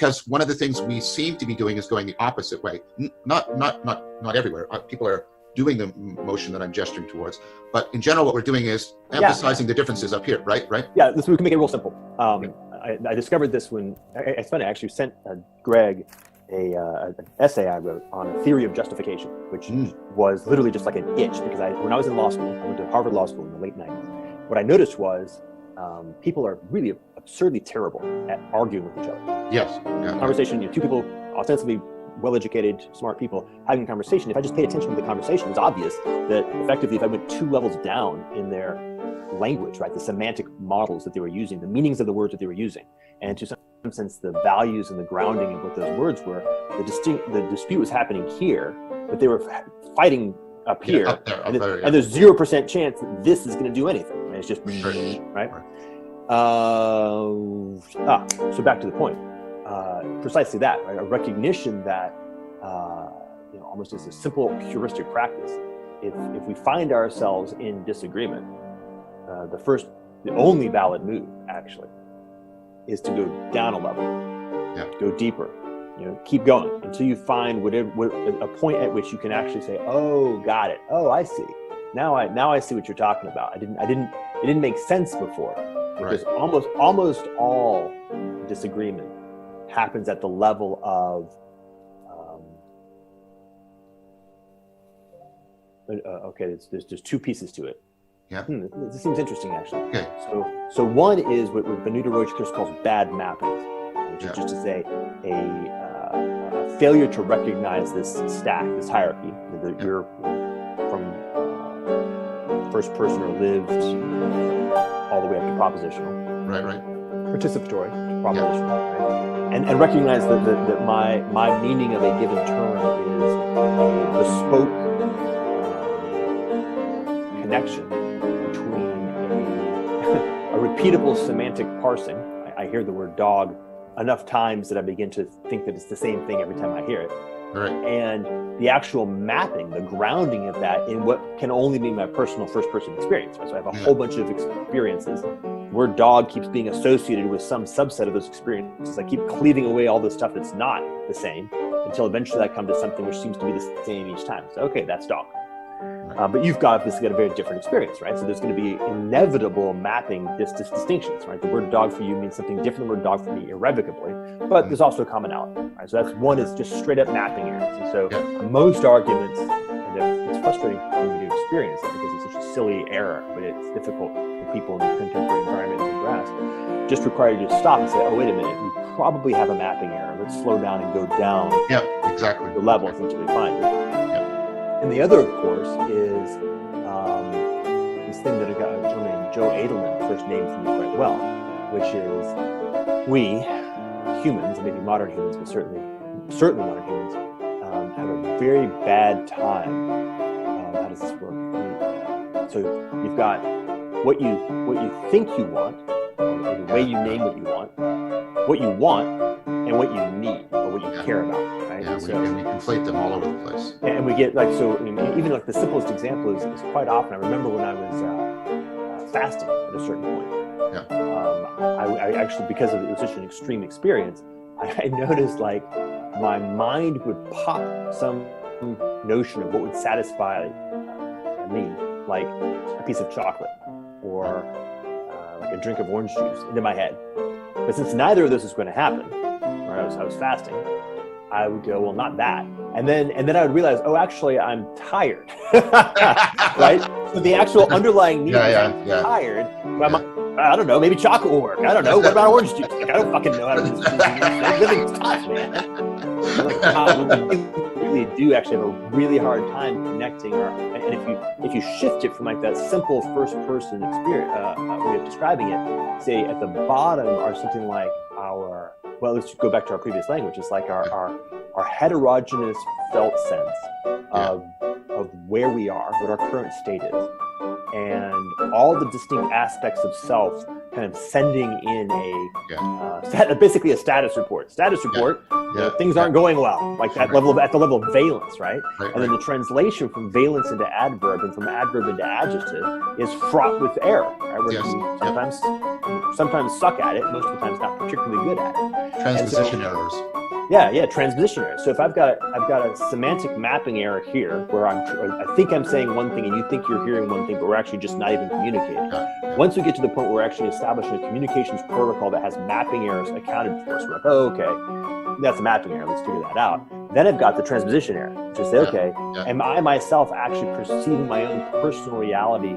because one of the things we seem to be doing is going the opposite way. Not everywhere. People are doing the motion that I'm gesturing towards, but in general, what we're doing is emphasizing the differences up here, right? Yeah, this we can make it real simple. I discovered this when it's funny. I actually sent Greg an essay I wrote on a theory of justification, which was literally just like an itch, because when I was in law school, I went to Harvard Law School in the late 90s. What I noticed was people are really absurdly terrible at arguing with each other. Yes. Conversation, two people ostensibly well-educated, smart people having a conversation. If I just paid attention to the conversation, it was obvious that effectively if I went 2 levels down in their language, right, the semantic models that they were using, the meanings of the words that they were using, and to some sense the values and the grounding of what those words were, the dispute was happening here, but they were fighting up here, up there, and there's 0% chance that this is going to do anything. Right? It's just right. So back to the point. Precisely that, right? A recognition that, almost as a simple heuristic practice, if we find ourselves in disagreement, the only valid move actually is to go down a level, go deeper, keep going until you find a point at which you can actually say, oh, got it. Oh, I see. Now I see what you're talking about. It didn't make sense before, because almost all disagreement happens at the level of there's 2 pieces to it. This seems interesting, actually. Okay. So one is what Benita Roach-Kirsch calls bad mappings, which is just to say a failure to recognize this stack, this hierarchy that you're from first person or lived all the way up to propositional. Right. Participatory to propositional, right? And recognize that my meaning of a given term is a bespoke connection between a repeatable semantic parsing. I hear the word dog enough times that I begin to think that it's the same thing every time I hear it. Right. And the actual mapping, the grounding of that in what can only be my personal first-person experience. Right? So I have a whole bunch of experiences. The word dog keeps being associated with some subset of those experiences. I keep cleaving away all the stuff that's not the same until eventually I come to something which seems to be the same each time. So, okay, that's dog. But you've obviously got a very different experience, right? So there's going to be inevitable mapping distinctions, right? The word dog for you means something different than the word dog for me irrevocably, but there's also a commonality, right? So that's one is just straight up mapping errors. And so most arguments, and it's frustrating when we do experience it because it's such a silly error, but it's difficult for people in the contemporary environment to grasp, just require you to stop and say, oh, wait a minute, we probably have a mapping error. Let's slow down and go down the levels until we find it. And the other, of course, is this thing that a gentleman named Joe Edelman first named for me quite well, which is we, humans, and maybe modern humans, but certainly modern humans, have a very bad time. How does this work? So you've got what you think you want, or the way you name what you want, and what you need, or what you care about. Right? Yeah, we conflate them all over the place. And we get even like the simplest example is quite often. I remember when I was fasting at a certain point. I actually, because it was such an extreme experience, I noticed like my mind would pop some notion of what would satisfy me, like a piece of chocolate or like a drink of orange juice into my head. But since neither of those is going to happen, or I was fasting, I would go, well, not that. And then I would realize, oh, actually, I'm tired, right? So the actual underlying need is I'm tired. But I don't know, maybe chocolate will work. I don't know. What about orange juice? Like, I don't fucking know how to do this. Living's tough, man. We really do actually have a really hard time connecting. And if you shift it from like that simple first-person experience way of describing it, say at the bottom are something like let's go back to our previous language. It's like our heterogeneous felt sense of where we are, what our current state is, and all the distinct aspects of self kind of sending in basically a status report. Things aren't going well, like at the level of valence, right? And then the translation from valence into adverb and from adverb into adjective is fraught with error, right? Where you sometimes suck at it, most of the time it's not particularly good at it. Transposition errors. Yeah, transposition errors. So if I've got a semantic mapping error here, where I think I'm saying one thing and you think you're hearing one thing, but we're actually just not even communicating. Once we get to the point where we're actually establishing a communications protocol that has mapping errors accounted for, so we're like, oh, okay, that's a mapping error. Let's figure that out. Then I've got the transposition error. Just say, okay, am I myself actually perceiving my own personal reality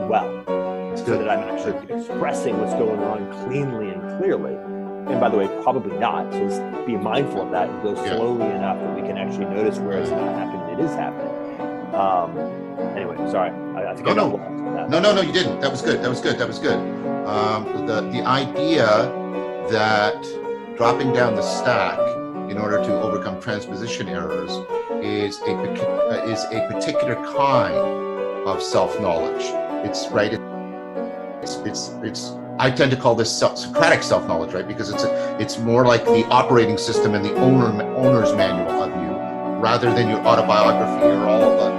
well, so that I'm actually expressing what's going on cleanly and clearly? And by the way, probably not. So just be mindful of that and go slowly enough that we can actually notice where it's not happening. It is happening. Anyway, sorry. I think No, you didn't. That was good. The idea that dropping down the stack in order to overcome transposition errors is a particular kind of self-knowledge. It's right. It's I tend to call this Socratic self-knowledge, right? Because it's more like the operating system and the owner's manual of you, rather than your autobiography or all of the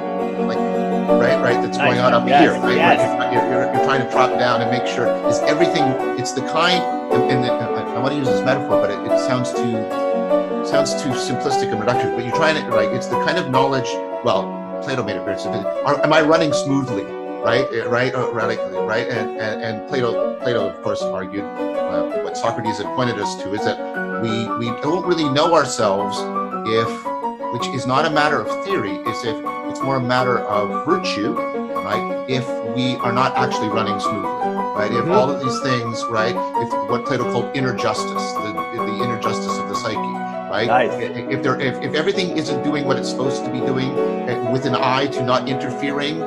right that's going on up here, right? Yes. You're trying to drop down and make sure is everything. It's the kind, and I want to use this metaphor, but it sounds too simplistic and reductive. But you're trying to it's the kind of knowledge. Well, Plato made it very simple. Am I running smoothly? Right, radically, right, and Plato, of course, argued what Socrates had pointed us to is that we don't really know ourselves which is not a matter of theory, it's more a matter of virtue, right? If we are not actually running smoothly, right? If all of these things, right? If what Plato called inner justice, the inner justice of the psyche, right? Nice. If everything isn't doing what it's supposed to be doing, with an eye to not interfering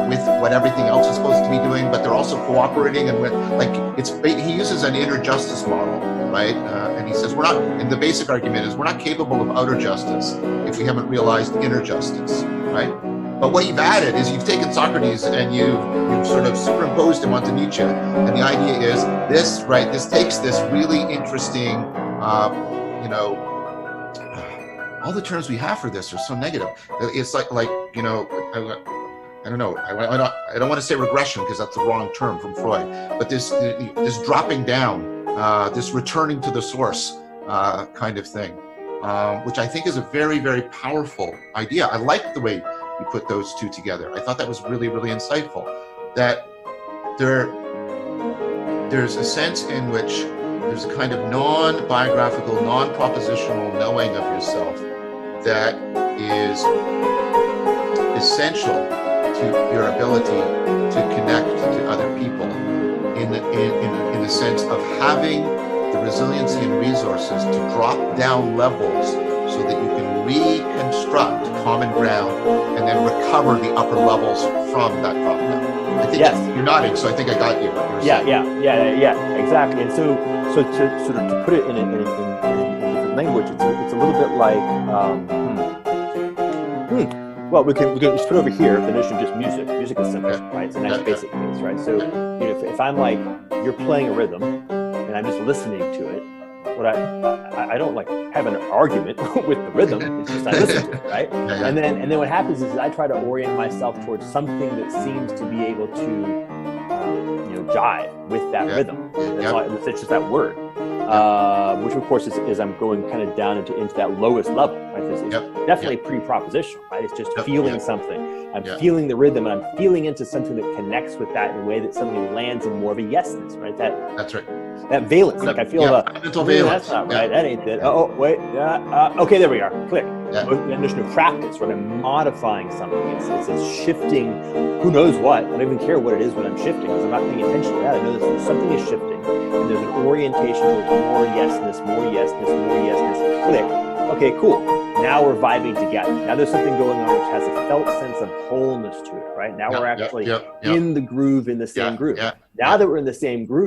with what everything else is supposed to be doing, but they're also cooperating and he uses an inner justice model, right? And he says and the basic argument is we're not capable of outer justice if we haven't realized inner justice, right? But what you've added is you've taken Socrates and you've sort of superimposed him onto Nietzsche, and the idea is this takes this really interesting, all the terms we have for this are so negative. It's I don't know. I don't want to say regression because that's the wrong term from Freud. But this dropping down, this returning to the source kind of thing, which I think is a very, very powerful idea. I like the way you put those two together. I thought that was really, really insightful. That there's a sense in which there's a kind of non-biographical, non-propositional knowing of yourself that is essential to your ability to connect to other people in the sense of having the resiliency and resources to drop down levels so that you can reconstruct common ground and then recover the upper levels from that drop down. I think you're nodding, so I think I got you. Yeah, exactly. And so to sort of to put it in different language, it's a little bit like well, we can just put over here the notion of just music. Music is simple, right? It's a nice basic case, right? So if I'm like you're playing a rhythm and I'm just listening to it, what I don't have an argument with the rhythm. It's just I listen to it, right? And then what happens is I try to orient myself towards something that seems to be able to jive with that rhythm. It's just that word, which of course is I'm going kind of down into that lowest level, right? It's definitely pre-propositional, right? It's just feeling something. I'm feeling the rhythm, and I'm feeling into something that connects with that in a way that something lands in more of a yesness, right? That's right. That valence, like I feel mental valence. That's not right. That ain't it. Oh wait, okay, there we are. Click. The notion of practice, right? I'm modifying something. It's shifting. Who knows what? I don't even care what it is when I'm shifting because I'm not paying attention to that. I know that something is shifting, and there's an orientation towards more yesness. Click. Okay, cool. Now we're vibing together. Now there's something going on which has a felt sense of wholeness to it, right? Now we're actually in the groove, in the same groove. Now that we're in the same groove,